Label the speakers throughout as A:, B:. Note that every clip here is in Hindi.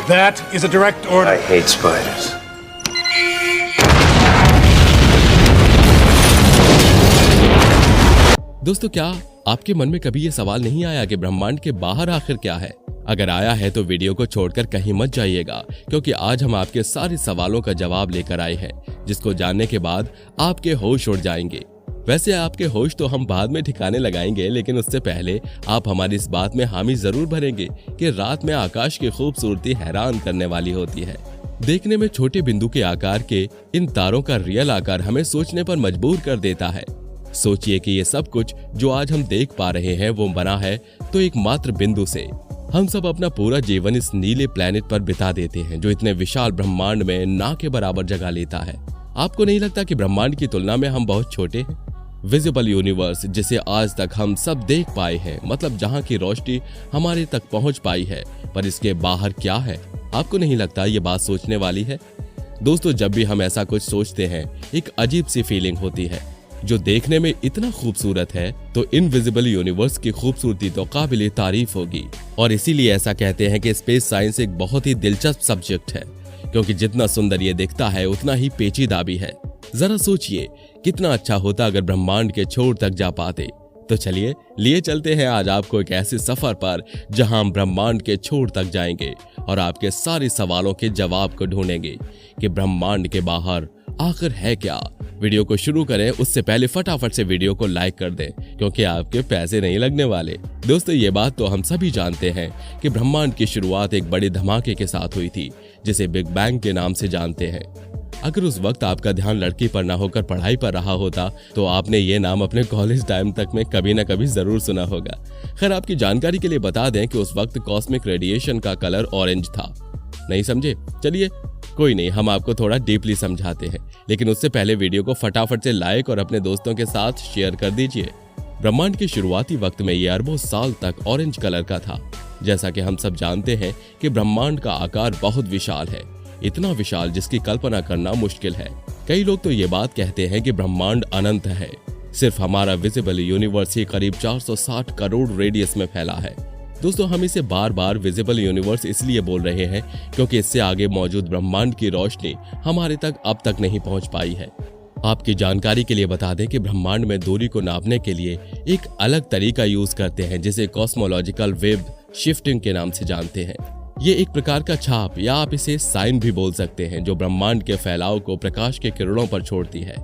A: That is a direct order.
B: I hate spiders.
C: दोस्तों, क्या आपके मन में कभी ये सवाल नहीं आया कि ब्रह्मांड के बाहर आखिर क्या है? अगर आया है तो वीडियो को छोड़कर कहीं मत जाइएगा, क्योंकि आज हम आपके सारे सवालों का जवाब लेकर आए हैं, जिसको जानने के बाद आपके होश उड़ जाएंगे। वैसे आपके होश तो हम बाद में ठिकाने लगाएंगे, लेकिन उससे पहले आप हमारी इस बात में हामी जरूर भरेंगे कि रात में आकाश की खूबसूरती हैरान करने वाली होती है। देखने में छोटे बिंदु के आकार के इन तारों का रियल आकार हमें सोचने पर मजबूर कर देता है। सोचिए कि ये सब कुछ जो आज हम देख पा रहे हैं वो बना है तो एक मात्र बिंदु से। हम सब अपना पूरा जीवन इस नीले प्लेनेट पर बिता देते हैं, जो इतने विशाल ब्रह्मांड में ना के बराबर जगह लेता है। आपको नहीं लगता कि ब्रह्मांड की तुलना में हम बहुत छोटे हैं? विजिबल यूनिवर्स, जिसे आज तक हम सब देख पाए हैं, मतलब जहाँ की रोशनी हमारे तक पहुँच पाई है, पर इसके बाहर क्या है? आपको नहीं लगता ये बात सोचने वाली है? दोस्तों, जब भी हम ऐसा कुछ सोचते हैं, एक अजीब सी फीलिंग होती है जो देखने में इतना खूबसूरत है, तो इनविजिबल यूनिवर्स की खूबसूरती तो काबिले तारीफ होगी। और इसीलिए ऐसा कहते हैं कि स्पेस साइंस एक बहुत ही दिलचस्प सब्जेक्ट है, क्योंकि जितना सुंदर ये दिखता है उतना ही पेचीदा भी है। जरा सोचिए कितना अच्छा होता अगर ब्रह्मांड के छोर तक जा पाते। तो चलिए लिए चलते हैं आज आपको एक ऐसे सफर पर जहां हम ब्रह्मांड के छोर तक जाएंगे और आपके सारे सवालों के जवाब को ढूंढेंगे कि ब्रह्मांड के बाहर आखिर है क्या। वीडियो को शुरू करें उससे पहले फटाफट से वीडियो को लाइक कर दें, क्योंकि आपके पैसे नहीं लगने वाले। दोस्तों, ये बात तो हम सभी जानते हैं कि ब्रह्मांड की शुरुआत एक बड़े धमाके के साथ हुई थी, जिसे बिग बैंग के नाम से जानते हैं। अगर उस वक्त आपका ध्यान लड़की पर ना होकर पढ़ाई पर रहा होता तो आपने ये नाम अपने कॉलेज टाइम तक में कभी ना कभी जरूर सुना होगा। खैर, आपकी जानकारी के लिए बता दें कि उस वक्त कॉस्मिक रेडिएशन का कलर ऑरेंज था। नहीं समझे? चलिए कोई नहीं, हम आपको थोड़ा डीपली समझाते हैं, लेकिन उससे पहले वीडियो को फटाफट से लाइक और अपने दोस्तों के साथ शेयर कर दीजिए। ब्रह्मांड के शुरुआती वक्त में ये अरबों साल तक ऑरेंज कलर का था। जैसा कि हम सब जानते हैं कि ब्रह्मांड का आकार बहुत विशाल है, इतना विशाल जिसकी कल्पना करना मुश्किल है। कई लोग तो ये बात कहते हैं कि ब्रह्मांड अनंत है। सिर्फ हमारा विजिबल यूनिवर्स ही करीब 460 करोड़ रेडियस में फैला है। दोस्तों, हम इसे बार बार विजिबल यूनिवर्स इसलिए बोल रहे हैं क्योंकि इससे आगे मौजूद ब्रह्मांड की रोशनी हमारे तक अब तक नहीं पहुंच पाई है। आपकी जानकारी के लिए बता दें कि ब्रह्मांड में दूरी को नापने के लिए एक अलग तरीका यूज करते हैं, जिसे कॉस्मोलॉजिकल वेव शिफ्टिंग के नाम से जानते हैं। ये एक प्रकार का छाप या आप इसे साइन भी बोल सकते हैं, जो ब्रह्मांड के फैलाव को प्रकाश के किरणों पर छोड़ती है।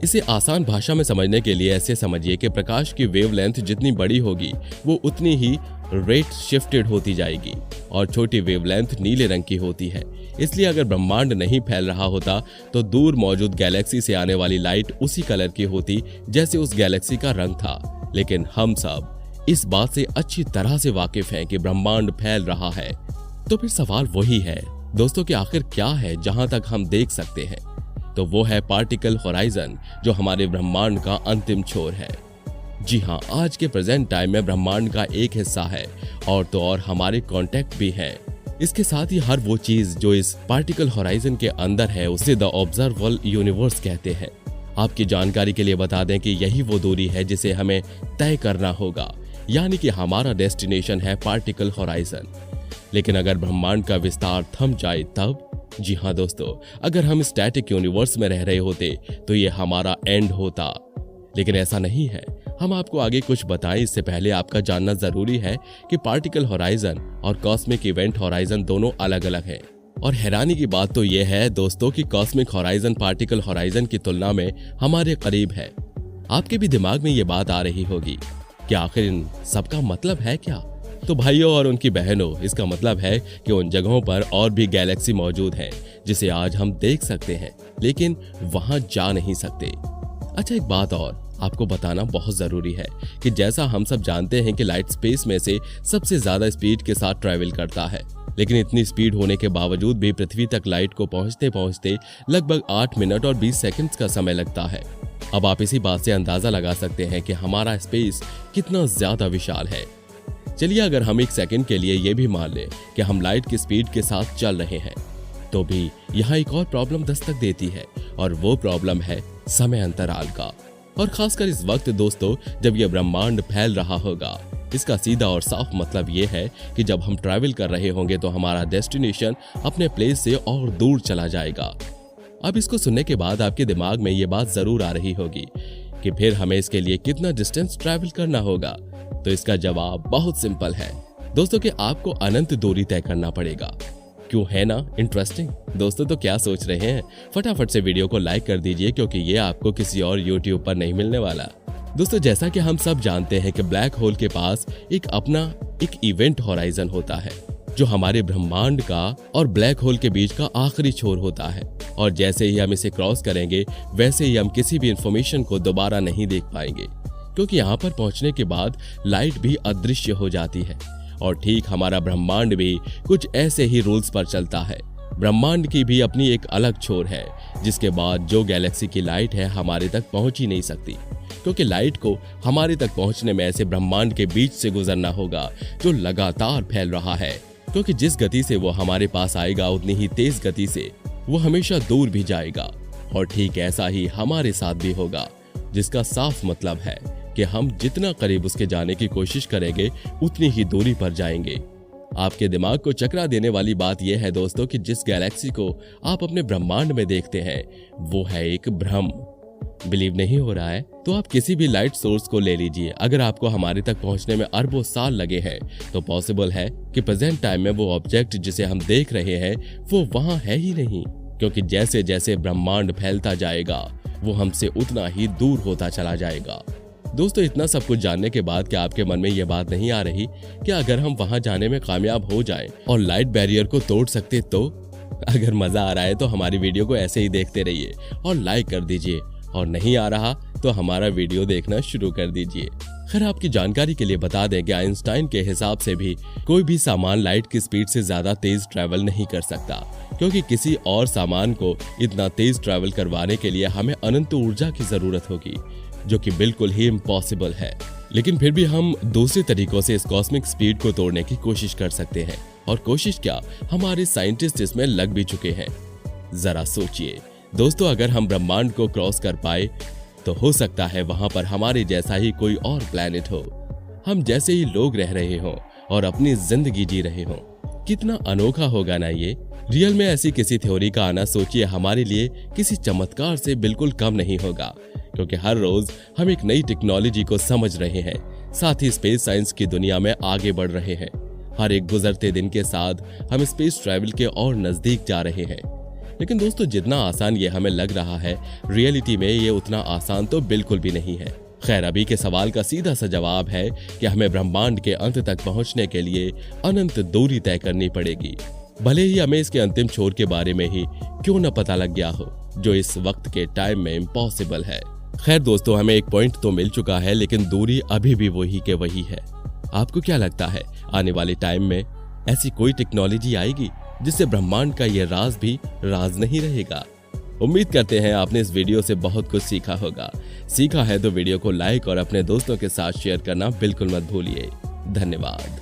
C: इसे आसान भाषा में समझने के लिए ऐसे समझिए कि प्रकाश की वेवलेंथ जितनी बड़ी होगी वो उतनी ही रेट शिफ्टेड होती जाएगी, और छोटी वेवलेंथ नीले रंग की होती है। इसलिए अगर ब्रह्मांड नहीं फैल रहा होता तो दूर मौजूद गैलेक्सी से आने वाली लाइट उसी कलर की होती जैसे उस गैलेक्सी का रंग था। लेकिन हम सब इस बात से अच्छी तरह से वाकिफ हैं कि ब्रह्मांड फैल रहा है। तो फिर सवाल वही है दोस्तों कि आखिर क्या है जहां तक हम देख सकते हैं? तो वो है पार्टिकल होराइजन, जो हमारे ब्रह्मांड का अंतिम छोर है। जी हाँ, आज के प्रेजेंट टाइम में ब्रह्मांड का एक हिस्सा है, और तो और हमारे कांटेक्ट भी है। इसके साथ ही हर वो चीज जो इस पार्टिकल होराइजन के अंदर है उसे द ऑब्जर्वेबल यूनिवर्स कहते हैं। आपकी जानकारी के लिए बता दें कि यही वो दूरी है जिसे हमें तय करना होगा, यानी कि हमारा डेस्टिनेशन है पार्टिकल होराइजन। लेकिन अगर ब्रह्मांड का विस्तार थम जाए तब? जी हाँ दोस्तों, अगर हम स्टैटिक यूनिवर्स में रह रहे होते तो ये हमारा एंड होता, लेकिन ऐसा नहीं है। हम आपको आगे कुछ बताएं इससे पहले आपका जानना जरूरी है कि पार्टिकल होराइजन और कॉस्मिक इवेंट होराइजन दोनों अलग अलग हैं। और हैरानी की बात तो यह है दोस्तों कि कॉस्मिक होराइजन पार्टिकल होराइजन की तुलना में हमारे करीब है। आपके भी दिमाग में ये बात आ रही होगी कि आखिर इन सबका मतलब है क्या? तो भाइयों और उनकी बहनों, इसका मतलब है कि उन जगहों पर और भी गैलेक्सी मौजूद हैं जिसे आज हम देख सकते हैं, लेकिन वहां जा नहीं सकते। अच्छा, एक बात और आपको बताना बहुत जरूरी है कि जैसा हम सब जानते हैं कि लाइट स्पेस में से सबसे ज्यादा स्पीड के साथ ट्रैवल करता है, लेकिन इतनी स्पीड होने के बावजूद भी पृथ्वी तक लाइट को पहुंचते पहुंचते लगभग 8 मिनट और 20 सेकंड्स का समय लगता है। अब आप इसी बात से अंदाजा लगा सकते हैं कि हमारा स्पेस कितना ज्यादा विशाल है। चलिए, अगर हम एक सेकंड के लिए ये भी मान लें कि हम लाइट की स्पीड के साथ चल रहे हैं, तो भी यहाँ एक और प्रॉब्लम दस्तक देती है, और वो प्रॉब्लम है समय अंतराल का। और खासकर इस वक्त दोस्तों, जब यह ब्रह्मांड फैल रहा होगा, इसका सीधा और साफ मतलब ये है कि जब हम ट्रैवल कर रहे होंगे तो हमारा डेस्टिनेशन अपने प्लेस से और दूर चला जाएगा। अब इसको सुनने के बाद आपके दिमाग में ये बात जरूर आ रही होगी कि फिर हमें इसके लिए कितना डिस्टेंस ट्रैवल करना होगा। तो इसका जवाब बहुत सिंपल है दोस्तों कि आपको अनंत दूरी तय करना पड़ेगा। क्यों, है ना इंटरेस्टिंग? दोस्तों तो क्या सोच रहे हैं, फटाफट से वीडियो को लाइक कर दीजिए क्योंकि ये आपको किसी और यूट्यूब पर नहीं मिलने वाला। दोस्तों जैसा कि हम सब जानते हैं कि ब्लैक होल के पास एक इवेंट होराइजन होता है जो हमारे ब्रह्मांड का और ब्लैक होल के बीच का आखिरी छोर होता है, और जैसे ही हम इसे क्रॉस करेंगे वैसे ही हम किसी भी इंफॉर्मेशन को दोबारा नहीं देख पाएंगे क्योंकि यहाँ पर पहुंचने के बाद लाइट भी अदृश्य हो जाती है। और ठीक हमारा ब्रह्मांड भी कुछ ऐसे ही रूल्स पर चलता है। ब्रह्मांड की भी अपनी एक अलग छोर है जिसके बाद जो गैलेक्सी की लाइट है हमारे तक पहुंच ही नहीं सकती क्योंकि लाइट को हमारे तक पहुंचने में ऐसे ब्रह्मांड के बीच से गुजरना होगा जो लगातार फैल रहा है, क्योंकि जिस गति से वो हमारे पास आएगा उतनी ही तेज गति से वो हमेशा दूर भी जाएगा। और ठीक ऐसा ही हमारे साथ भी होगा, जिसका साफ मतलब है कि हम जितना करीब उसके जाने की कोशिश करेंगे उतनी ही दूरी पर जाएंगे। आपके दिमाग को चकरा देने वाली बात यह है दोस्तों कि जिस गैलेक्सी को आप अपने ब्रह्मांड में देखते हैं वो है एक भ्रम। बिलीव नहीं हो रहा है तो आप किसी भी लाइट सोर्स को ले लीजिए। अगर आपको हमारे तक पहुंचने में अरबों साल लगे हैं तो पॉसिबल है कि प्रेजेंट टाइम में वो ऑब्जेक्ट जिसे हम देख रहे हैं वो वहां है ही नहीं, क्योंकि जैसे जैसे ब्रह्मांड फैलता जाएगा वो हमसे उतना ही दूर होता चला जाएगा। दोस्तों इतना सब कुछ जानने के बाद क्या आपके मन में ये बात नहीं आ रही कि अगर हम वहां जाने में कामयाब हो जाएं और लाइट बैरियर को तोड़ सकते तो? अगर मजा आ रहा है तो हमारी वीडियो को ऐसे ही देखते रहिए और लाइक कर दीजिए, और नहीं आ रहा तो हमारा वीडियो देखना शुरू कर दीजिए। खैर आपकी जानकारी के लिए बता दें कि आइंस्टाइन के हिसाब से भी कोई भी सामान लाइट की स्पीड से ज्यादा तेज ट्रैवल नहीं कर सकता, क्योंकि किसी और सामान को इतना तेज ट्रैवल करवाने के लिए हमें अनंत ऊर्जा की जरूरत होगी, जो कि बिल्कुल ही इम्पॉसिबल है। लेकिन फिर भी हम दूसरे तरीकों से इस कॉस्मिक स्पीड को तोड़ने की कोशिश कर सकते हैं, और कोशिश क्या, हमारे साइंटिस्ट इसमें लग भी चुके हैं। जरा सोचिए दोस्तों, अगर हम ब्रह्मांड को क्रॉस कर पाए तो हो सकता है वहां पर हमारे जैसा ही कोई और प्लेनेट हो, हम जैसे ही लोग रह रहे हों और अपनी जिंदगी जी रहे हों। कितना अनोखा होगा ना ये। रियल में ऐसी किसी थ्योरी का आना सोचिए हमारे लिए किसी चमत्कार से बिल्कुल कम नहीं होगा, क्योंकि हर रोज हम एक नई टेक्नोलॉजी को समझ रहे हैं, साथ ही स्पेस साइंस की दुनिया में आगे बढ़ रहे हैं। हर एक गुजरते दिन के साथ हम स्पेस ट्रैवल के और नजदीक जा रहे हैं। लेकिन दोस्तों जितना आसान ये हमें लग रहा है, रियलिटी में ये उतना आसान तो बिल्कुल भी नहीं है। खैर अभी के सवाल का सीधा सा जवाब है कि हमें ब्रह्मांड के अंत तक पहुंचने के लिए अनंत दूरी तय करनी पड़ेगी, भले ही हमें इसके अंतिम छोर के बारे में ही क्यों न पता लग गया हो, जो इस वक्त के टाइम में इम्पॉसिबल है। खैर दोस्तों हमें एक पॉइंट तो मिल चुका है, लेकिन दूरी अभी भी वही के वही है। आपको क्या लगता है आने वाले टाइम में ऐसी कोई टेक्नोलॉजी आएगी जिससे ब्रह्मांड का ये राज भी राज नहीं रहेगा? उम्मीद करते हैं आपने इस वीडियो से बहुत कुछ सीखा होगा। सीखा है तो वीडियो को लाइक और अपने दोस्तों के साथ शेयर करना बिल्कुल मत भूलिए। धन्यवाद।